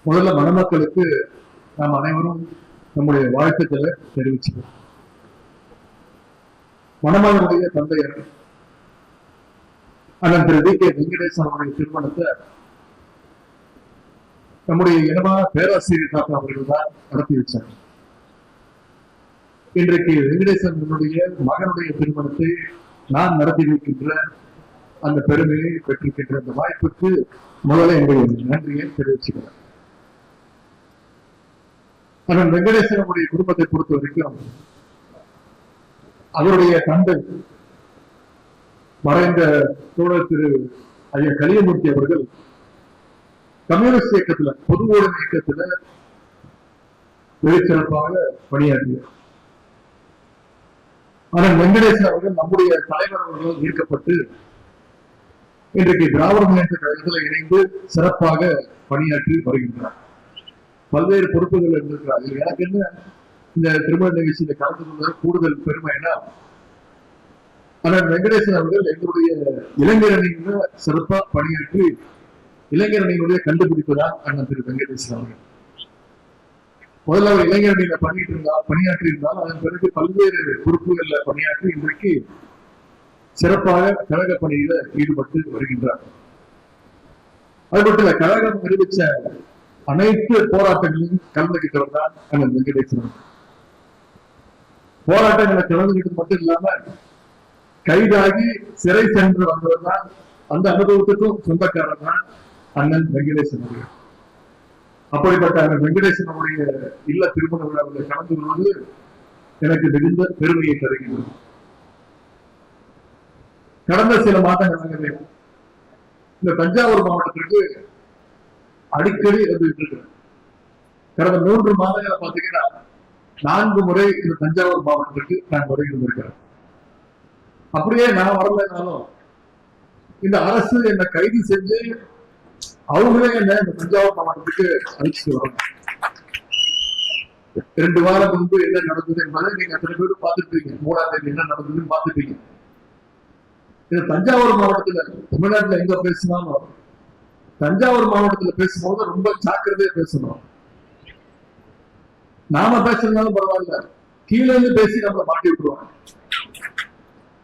முதல்ல மணமக்களுக்கு நாம் அனைவரும் நம்முடைய வாழ்த்துக்களை தெரிவிச்சுக்கிறோம். மணமகனுடைய தந்தையர் அண்ணன் திரு வி கே வெங்கடேசன் அவருடைய திருமணத்தை நம்முடைய இனமான பேராசிரியர் தாத்தா அவர்கள் தான் நடத்தி வச்சார். இன்றைக்கு வெங்கடேசன் மகனுடைய திருமணத்தை நான் நடத்தி வைக்கின்ற அந்த பெருமையை பெற்றிருக்கின்ற அந்த வாய்ப்புக்கு முதல்ல என்னுடைய நன்றியை தெரிவிச்சுக்கிறேன். அண்ணன் வெங்கடேசனுடைய குடும்பத்தை பொறுத்த வரைக்கும் அவருடைய தந்தை மறைந்த தோழர் திரு ஐயா கலியமூர்த்தி அவர்கள் கம்யூனிஸ்ட் இயக்கத்துல பொது உடைமை இயக்கத்துல வெளிச்சிறப்பாக பணியாற்றினார். ஆனால் வெங்கடேசன் அவர்கள் நம்முடைய தலைவர் அவர்கள் ஈர்க்கப்பட்டு இன்றைக்கு திராவிட முன்னேற்ற கழகத்தில் இணைந்து சிறப்பாக பணியாற்றி வருகின்றார். பல்வேறு பொறுப்புகள் இருந்திருக்கிறார். எனக்கு என்ன இந்த திருமண நிகழ்ச்சியில கலந்து கொள்ள கூடுதல் பெருமைனா, ஆனால் வெங்கடேசன் அவர்கள் எங்களுடைய இளைஞர் அணியில சிறப்பா பணியாற்றி இளைஞர் அணியினுடைய கண்டுபிடிப்புதான் அண்ணன் திரு வெங்கடேசன் அவர்கள். முதல்ல அவர் இளைஞர் அணியில பணியாற்றி இருந்தால் அதன் பிறகு பல்வேறு பொறுப்புகள்ல பணியாற்றி இன்றைக்கு சிறப்பாக கழக பணியில ஈடுபட்டு வருகின்றார். அது மட்டும் இல்ல, கழகம் அறிவிச்ச அனைத்து போராட்டங்களையும் கலந்துகிட்டவர் தான் அண்ணன் வெங்கடேசன். போராட்டங்களை கலந்துகிட்டு மட்டும் இல்லாம கைதாகி சிறை சென்று வந்தவர் தான், அந்த அனுபவத்துக்கும் சொந்தக்காரர் தான் அண்ணன் வெங்கடேசன் அவர்கள். அப்படிப்பட்ட அண்ணன் வெங்கடேசனுடைய இல்ல திருமண விழாவில் கலந்து கொள்வது எனக்கு மிகுந்த பெருமையை தருகின்றது. கடந்த சில மாதங்களாகவே இந்த தஞ்சாவூர் மாவட்டத்திற்கு அடிக்கடி வந்துட்டு கடந்த 3 மாதங்களை பார்த்தீங்கன்னா 4 முறை இந்த தஞ்சாவூர் மாவட்டத்திற்கு நான் வருகை இருந்திருக்கிறேன். அப்படியே நான் வரலனாலும் இந்த அரசு என்னை கைது செஞ்சு அவங்களே என்ன இந்த தஞ்சாவூர் மாவட்டத்துக்கு அழைச்சிட்டு வரணும். 2 வாரம் முன்பு என்ன நடந்தது என்பதை நீங்க அத்தனை பேரும் பார்த்துருப்பீங்க. 3ஆம் தேதி என்ன நடந்ததுன்னு பார்த்துப்பீங்க. இது தஞ்சாவூர் மாவட்டத்துல, தமிழ்நாட்டுல எங்க பேசினாலும் தஞ்சாவூர் மாவட்டத்துல பேசும்போது ரொம்ப ஜாக்கிரதையா பேசணும். நாம பேசுறதுனாலும் பரவாயில்ல, கீழே இருந்து பேசி நம்ம மாட்டி விட்டுருவாங்க.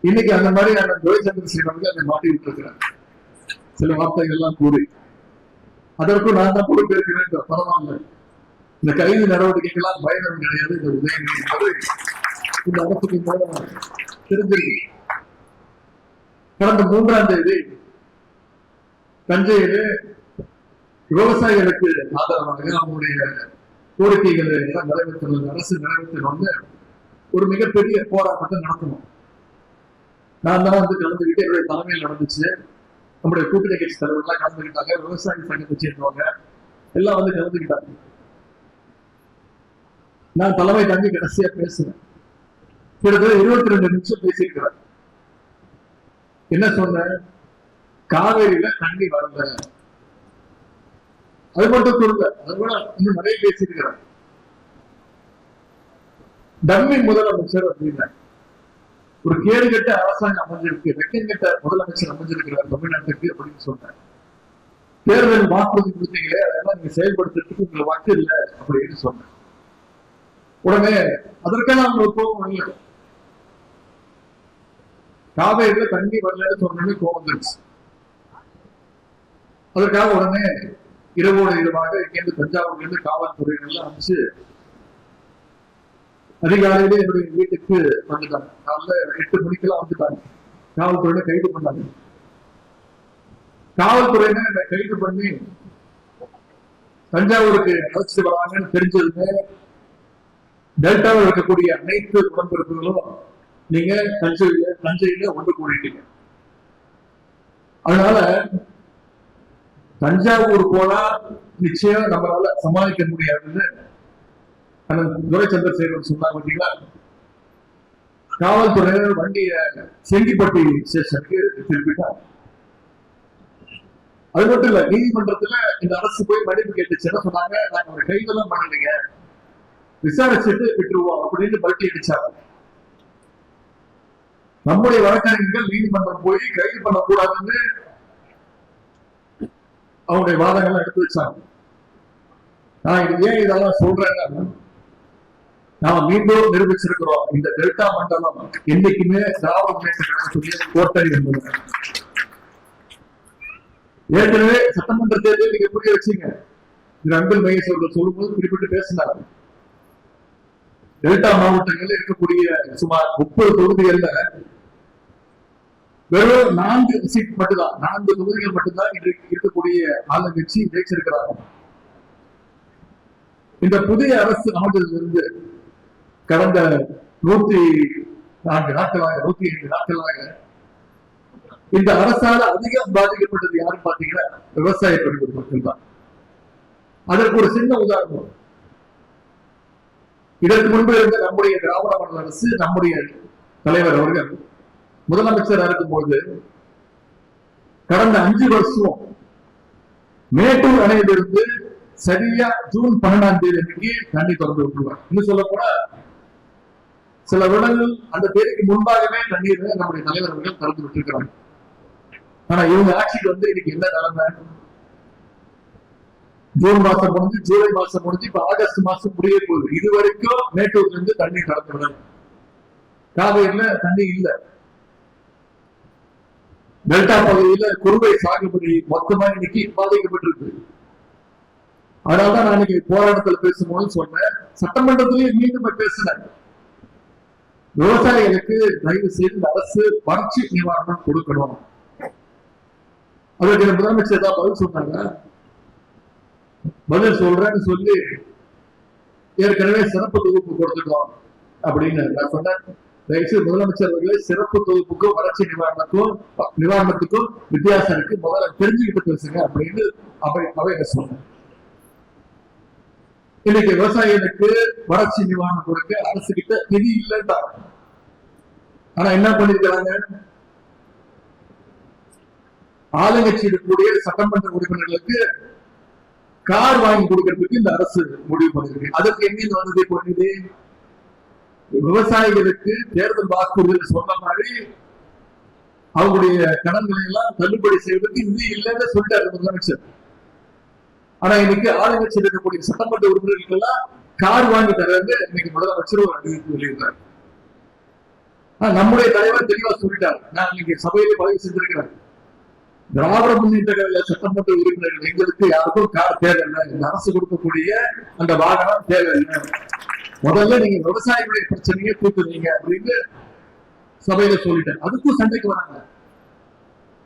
இன்னைக்கு அந்த மாதிரி துரை சந்திரசேகரன் அதை மாட்டி விட்டு இருக்கிறாங்க. சில வார்த்தைகள் எல்லாம் கூறி அதற்கும் நான் தான் பொறுப்பேற்கிறேன். பரவாயில்ல, இந்த கைது நடவடிக்கைகளால் பயணம் கிடையாது. இந்த உதயநிதி என்பது இந்த அரசுக்கு மூலம் தெரிஞ்சிருக்கு. கடந்த 3ஆம் தேதி தஞ்சையிலே விவசாயிகளுக்கு ஆதரவாக அவங்களுடைய கோரிக்கைகளை எல்லாம் நிறைவேற்ற அரசு நிறைவேற்ற ஒரு மிகப்பெரிய போராட்டத்தை நடத்தணும். நான் தான் கலந்துகிட்டு என்னுடைய தலைமையில் நடந்துச்சு. நம்முடைய கூட்டணி கட்சி தலைவர்கள்லாம் கலந்துக்கிட்டாங்க. விவசாய சங்கத்தை சேர்ந்தவங்க எல்லாம் கலந்துக்கிட்டாங்க. நான் தலைமை தாங்கி கடைசியா பேசுறேன். கிட்டத்தட்ட 22 நிமிஷம் பேசியிருக்கிறேன். என்ன சொன்ன, காவேரியில தண்ணி வரல, அது மட்டும் சொல்ல, அது கூட இன்னும் நிறைய பேசியிருக்கிறேன். டம்மி முதலமைச்சர் அப்படின்னா ஒரு கேடு கட்ட அரசாங்கம் அமைஞ்சிருக்கு, வெக்கம் கட்ட முதலமைச்சர் அமைஞ்சிருக்கிறார் தமிழ்நாட்டுக்கு அப்படின்னு சொன்னேன். தேர்தல் வாக்குறுதி கொடுத்தீங்களே, அதெல்லாம் நீங்க செயல்படுத்துறதுக்கு உங்களுக்கு வக்கு இல்லை அப்படின்னு சொன்னேன். உடனே அதற்கான அவங்க கோபம் இல்லை. காவேரியில தண்ணி வரலன்னு சொன்னே கோபம் வந்துருச்சு. அதற்காக உடனே இரவோடு இரவாக இங்கிருந்து தஞ்சாவூர்ல இருந்து காவல்துறையினர்லாம் அமைச்சு அதிகாலையிலே என்னுடைய வீட்டுக்கு வந்துட்டாங்க. காலைல 8 மணிக்கெல்லாம் வந்துட்டாங்க. காவல்துறையில கைது பண்ணாங்க. காவல்துறையினர் என்னை கைது பண்ணி தஞ்சாவூருக்கு அழைச்சிட்டு வராங்கன்னு தெரிஞ்சதுமே டெல்டாவில் இருக்கக்கூடிய அனைத்து உடன்பிறப்புகளும் நீங்க தஞ்சையில ஒன்று கூடிட்டீங்க. அதனால தஞ்சாவூர் போனா நிச்சயம் நம்மளால சமாளிக்க முடியாதுன்னு துரை சந்திரசேகரன் சொன்னாங்க. பார்த்தீங்களா, காவல்துறையினர் வண்டிய செங்கிப்பட்டி ஸ்டேஷனுக்கு திருப்பிட்டாங்க. அது மட்டும் இல்ல, நீதிமன்றத்துல இந்த அரசு போய் மன்னிப்பு கேட்டுச்சு. என்ன சொன்னாங்க, நாங்க ஒரு கைதெல்லாம் பண்ணலைங்க, விசாரிச்சுட்டு விட்டுருவோம் அப்படின்னு பல்ட்டி அடிச்சாங்க. நம்முடைய வழக்கறிஞர்கள் நீதிமன்றம் போய் கைது பண்ணக்கூடாதுன்னு அவங்களுடைய வாதங்கள்லாம் எடுத்து வச்சாங்க. நான் இது ஏன் இதெல்லாம் சொல்றேன்னா, நாம மீண்டும் நிரூபிச்சிருக்கிறோம், இந்த டெல்டா மண்டலம் என்னைக்குமே திராவிட முன்னேற்ற கழகத்துடைய கோட்டை என்பது. ஏற்கனவே சட்டமன்ற தேர்தல் நீங்க புரிய வச்சீங்க. திரு அன்பில் மகேஷ் அவர்கள் சொல்லும்போது குறிப்பிட்டு பேசினார். டெல்டா மாவட்டங்களில் இருக்கக்கூடிய சுமார் 30 தொகுதிகள்ல வெறும் 4 சீட் மட்டும்தான், 4 தொகுதிகள் மட்டும்தான் இன்றைக்கு இருக்கக்கூடிய ஆளுங்கட்சி ஜெயிச்சிருக்கிறாங்க. இந்த புதிய அரசு அமைந்ததிலிருந்து கடந்த 104 நாட்களாக 105 நாட்களாக இந்த அரசால அதிகம் பாதிக்கப்பட்டது யாரும் பாத்தீங்கன்னா விவசாய பெண்கள் மட்டும்தான். அதற்கு ஒரு சின்ன உதாரணம், இதற்கு முன்பு இருந்த நம்முடைய திராவிட மாடல் அரசு, நம்முடைய தலைவர் அவர்கள் முதலமைச்சராக இருக்கும்போது கடந்த 5 வருஷம் மேட்டூர் அணையிலிருந்து சரியா ஜூன் 12ஆம் தேதி அன்னைக்கு தண்ணி திறந்து விட்டுருவாங்க. இன்னும் சொல்ல போனா சில விடங்கள் அந்த தேதிக்கு முன்பாகவே தண்ணீர் நம்முடைய தலைவர் அவர்கள் திறந்து விட்டுருக்கிறாங்க. ஆனா இவங்க ஆட்சிக்கு வந்து இன்னைக்கு என்ன நிலைமை? ஜூன் மாசம் முடிஞ்சு, ஜூலை மாசம் முடிஞ்சு, இப்ப ஆகஸ்ட் மாசம் முடிய போகுது. இது வரைக்கும் மேட்டூர்ல இருந்து தண்ணி கடந்து விடணும். காவேரியில தண்ணி இல்ல. டெல்டா பகுதியில குறுவை சாகுபடி மொத்தமா இன்னைக்கு பாதிக்கப்பட்டிருக்கு. அதனாலதான் நான் இன்னைக்கு போராட்டத்துல பேசும்போது சொன்னேன், சட்டமன்றத்திலேயே மீண்டும் பேசினேன், விவசாயிகளுக்கு தயவு செய்து அரசு வறட்சி நிவாரணம் கொடுக்கணும். அதற்கு முதலமைச்சர் தான் பதில் சொன்னாங்க. பதில் சொல்றேன்னு சொல்லி ஏற்கனவே சிறப்பு தொகுப்பு கொடுத்துட்டோம் அப்படின்னு நான் சொன்னேன். தயவுசெய்து முதலமைச்சர் அவர்களே, சிறப்பு தொகுப்புக்கும் வறட்சி நிவாரணத்துக்கும் வித்தியாசம் இருக்கு, முதல்ல தெரிஞ்சுக்கிட்டு பேசுங்க அப்படின்னு அவை சொன்னேன். இன்னைக்கு விவசாயிகளுக்கு வறட்சி நிவாரணம் கொடுக்க அரசு கிட்ட நிதி இல்லைன்றாங்க. ஆனா என்ன பண்ணிருக்கிறாங்க, ஆளுங்கட்சி இருக்கக்கூடிய சட்டமன்ற உறுப்பினர்களுக்கு கார் வாங்கி கொடுக்கறதுக்கு இந்த அரசு முடிவு பண்ணிருக்கு. அதற்கு எங்கிருந்து வந்தது பண்ணுது? விவசாயிகளுக்கு தேர்தல் வாக்குறுதிகள் சொன்ன மாதிரி அவங்களுடைய கடன்களை எல்லாம் தள்ளுபடி செய்வதற்கு நிதி இல்லைன்னு சொல்லிட்டாரு முதலமைச்சர். ஆனா இன்னைக்கு ஆளுங்கட்சி இருக்கக்கூடிய சட்டமன்ற உறுப்பினர்களுக்கு எல்லாம் கார் வாங்கி தர்றது இன்னைக்கு முதலமைச்சர் ஒரு அறிவிப்பு வெளியிட்டார். நம்முடைய தலைவர் தெளிவா சொல்லிட்டார். நான் இன்னைக்கு சபையிலே பதிவு செஞ்சிருக்கிறேன், திராவிட முன்னேற்ற கழக சட்டமன்ற உறுப்பினர்கள் எங்களுக்கு யாருக்கும் கார் தேவையில்லை, இந்த அரசு கொடுக்கக்கூடிய அந்த வாகனம் தேவையில்லை, முதல்ல நீங்க விவசாயிகளுடைய பிரச்சனையை தூக்குறீங்க அப்படின்னு சபையில சொல்லிட்டேன். அதுக்கும் சண்டைக்கு வராங்க.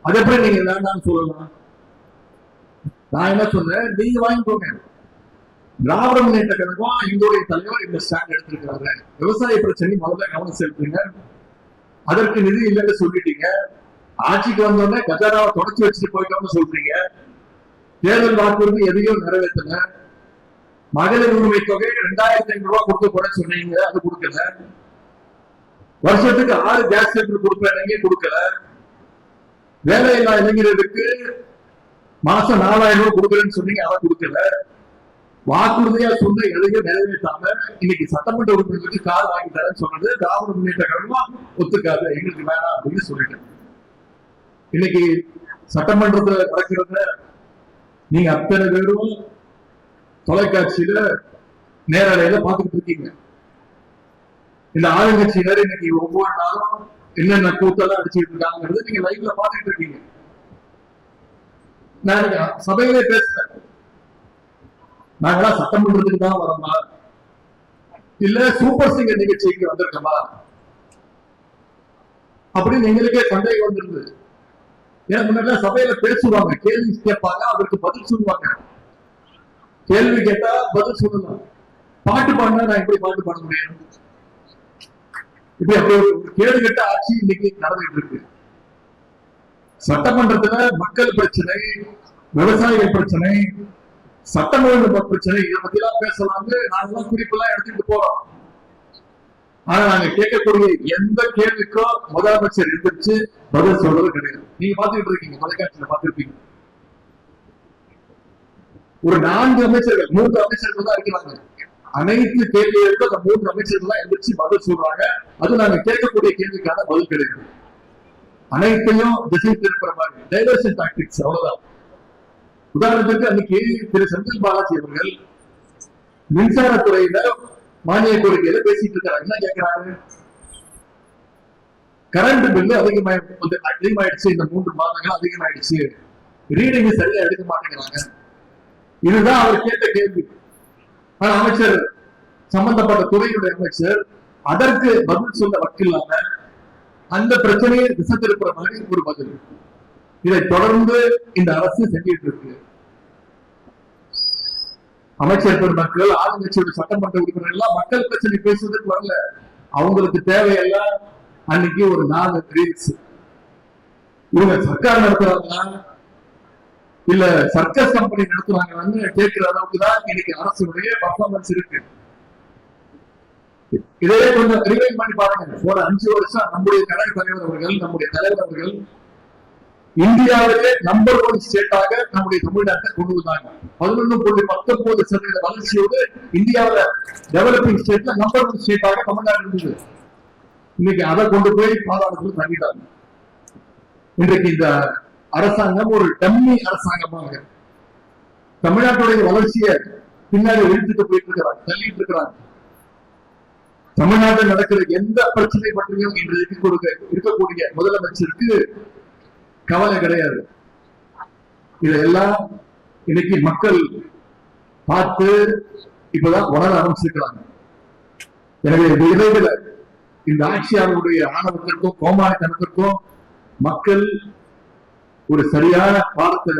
அது எப்படி நீங்க வேண்டாம்னு சொல்லலாம்? நான் என்ன சொன்னேன், நீங்க வாங்கிக்கோங்க. திராவிட முன்னேற்ற கழகம் எங்களுடைய தலைவர் இந்த ஸ்டாண்ட் எடுத்திருக்கிறாங்க, விவசாய பிரச்சனை முதல்ல கவனம் செலுத்துங்க, அதற்கு நிதி இல்லைன்னு சொல்லிட்டீங்க, ஆட்சிக்கு வந்தோடனே கஜானாவை தொடச்சி வச்சுட்டு போயிட்டோம்னு சொல்றீங்க, தேர்தல் வாக்குறுதி எதையும் நிறைவேற்றல, மகளிர் உரிமை தொகை 2500 ரூபாய் கொடுக்க போறேன்னு சொன்னீங்க, அது கொடுக்கல, வருஷத்துக்கு 6 கேஸ் சிலிண்டர் கொடுப்பேன் கொடுக்கல, வேலையில்லா இளைஞர்களுக்கு மாசம் 4000 ரூபாய் கொடுக்குறேன்னு சொன்னீங்க, அதை கொடுக்கல, வாக்குறுதியா சொன்ன எதையும் நிறைவேற்றாம இன்னைக்கு சட்டமன்ற உறுப்பினர்களுக்கு கார் வாங்கி தரேன்னு சொன்னது திராவிட முன்னேற்ற கழகம் ஒத்துக்காது, எங்களுக்கு வேணாம் அப்படின்னு சொல்லிட்டேன். இன்னைக்கு சட்டமன்றத்துல நடக்கிறத நீங்க அத்தனை பேரும் தொலைக்காட்சியில நேரலையில பாத்துக்கிட்டு இருக்கீங்க. இந்த ஆளுங்கட்சியினர் இன்னைக்கு ஒவ்வொரு நாளும் என்னென்ன கூத்தெல்லாம் அடிச்சுட்டு இருக்காங்கிறது நீங்க லைவ்ல பாத்துக்கிட்டு இருக்கீங்க. நான் சபையிலே பேசுறேன், நாங்களாம் சட்டமன்றத்துக்கு தான் வரோமா இல்ல சூப்பர் சிங்கர் நிகழ்ச்சிக்கு வந்திருக்கோமா அப்படின்னு எங்களுக்கே சந்தேகம் வந்திருந்தது. ஏன்னா முன்னாடி சபையில பேசுவாங்க, கேள்வி கேட்பாங்க, அதற்கு பதில் சொல்லுவாங்க, கேள்வி கேட்டா பதில் சொல்லலாம், பாட்டு பாடினா நான் எப்படி பாட்டு பாட முடியும்? இப்படி அப்படி ஒரு கேள்வி கேட்ட ஆட்சி இன்னைக்கு நடந்துட்டு இருக்கு. சட்டமன்றத்துல மக்கள் பிரச்சனை, விவசாயிகள் பிரச்சனை, சட்டம் ஒழுங்கு பிரச்சனை, இதை பத்தி எல்லாம் பேசலாம்னு நாங்கெல்லாம் குறிப்பெல்லாம் எடுத்துட்டு போறோம். ஆனா நாங்க கேட்கக்கூடிய எந்த கேள்விக்கும் முதலமைச்சர் எந்திரிச்சு பதில் சொல்றது கிடையாது. நீங்க பாத்துக்கிட்டு இருக்கீங்க, தொலைக்காட்சியில பாத்துருப்பீங்க. ஒரு 4 அமைச்சர்கள் 3 அமைச்சர்கள் தான் இருக்கிறாங்க. அனைத்து கேள்விகளுக்கும் அந்த 3 அமைச்சர்கள் தான் எந்திரிச்சு பதில் சொல்றாங்க. அது நாங்க கேட்கக்கூடிய கேள்விக்கான பதில் கிடையாது. அனைத்தையும் திசை திருப்புற மாதிரி டைவர்ஷன் டாக்டிக்ஸ், அவ்வளவுதான். உதாரணத்துக்கு அன்னைக்கு திரு செந்தில் பாலாஜி அவர்கள் மின்சாரத்துறையில மானிய கோரிக்கையில பேசிட்டு இருக்காங்க. என்ன கேட்கிறாரு? கரண்ட் பில்லு அதிகமாயிடுச்சு, இந்த 3 மாதங்கள் அதிகமாயிடுச்சு, ரீடிங் சரியா எடுக்க மாட்டேங்கிறாங்க. இதுதான் அவர் கேட்ட கேள்வி. ஆனா அமைச்சர், சம்பந்தப்பட்ட துறையுடைய அமைச்சர் அதற்கு பதில் சொல்ல வக்கில்லாம அந்த பிரச்சனையை திசை திருப்புற மாதிரி ஒரு பதில். இதை தொடர்ந்து இந்த அரசு செஞ்சிட்டு இருக்கு. அமைச்சர் பெருமக்கள், ஆளுங்கட்சியோட சட்டமன்ற உறுப்பினர்கள் எல்லாம் மக்கள் பிரச்சனை பேசுவதற்கு வரல. அவங்களுக்கு தேவையெல்லாம் அன்னைக்கு ஒரு 4 ரீல்ஸ். இவங்க சர்க்கார் நடத்துறாங்களா இல்ல சர்க்கஸ் கம்பெனி நடத்துறாங்கன்னு கேட்கிற அளவுக்கு தான் இன்னைக்கு அரசுடைய பர்ஃபார்மன்ஸ் இருக்கு. இதையே கொஞ்சம் ரிவைண்ட் பண்ணி பாருங்க. போன 5 வருஷம் நம்முடைய கழக தலைவர் அவர்கள், நம்முடைய தலைவர் அவர்கள் இந்தியாவிலே நம்பர் 1 ஸ்டேட்டாக நம்முடைய தமிழ்நாட்டை கொண்டு வந்தாங்க. 11.19% வளர்ச்சியோடு இந்தியாவில டெவலப்பிங் ஸ்டேட்ல நம்பர் 1 ஸ்டேட்டாக தமிழ்நாடு இருந்தது. இன்னைக்கு அதை கொண்டு போய் பாதாளத்தில் தங்கிட்டாங்க. இன்றைக்கு இந்த அரசாங்கம் ஒரு டம்மி அரசாங்கமாக தமிழ்நாட்டுடைய வளர்ச்சியை பின்னாடி இழுத்துட்டு போயிட்டு இருக்கிறாங்க, தள்ளிட்டு இருக்கிறாங்க. தமிழ்நாட்டில் நடக்கிற எந்த பிரச்சனை பற்றியும் இன்றைக்கு இருக்கக்கூடிய முதலமைச்சருக்கு கவலை கிடையாது. இதெல்லாம் இன்னைக்கு மக்கள் பார்த்து இப்பதான் உணர ஆரம்பிச்சிருக்கிறாங்க. எனவே விரைவில் இந்த ஆட்சியாளருடைய ஆணவத்திற்கும் கோமாளித்தனத்திற்கும் மக்கள் ஒரு சரியான பாடத்தை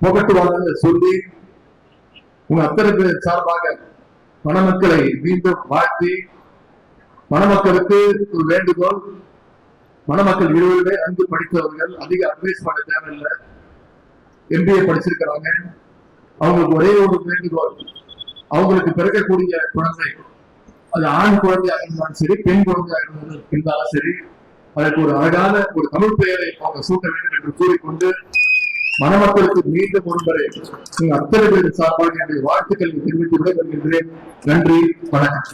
புகட்டுவாங்க சொல்லி உங்க அத்தனை பேர் சார்பாக மணமக்களை மீண்டும் வாழ்த்தி, மணமக்களுக்கு ஒரு வேண்டுகோள். மணமக்கள் 20 பேர் நன்கு படித்தவர்கள், அதிக அட்வைஸ் பண்ண தேவையில்லை, MBA படிச்சிருக்கிறாங்க. அவங்களுக்கு ஒரே ஒரு வேண்டுகோள், அவங்களுக்கு பிறக்கக்கூடிய குழந்தை அது ஆண் குழந்தையாக இருந்தாலும் சரி, பெண் குழந்தையாக இருந்தாலும் சரி, அதற்கு ஒரு அழகான ஒரு தமிழ் பெயரை அவங்க சூட்ட வேண்டும் என்று கூறிக்கொண்டு மணமக்களுக்கு மீண்டும் ஒருமுறை நீங்க அத்தனை பேர் சார்பாக என்னுடைய வாழ்த்துக்களை தெரிவித்து விட வருகின்றேன். நன்றி, வணக்கம்.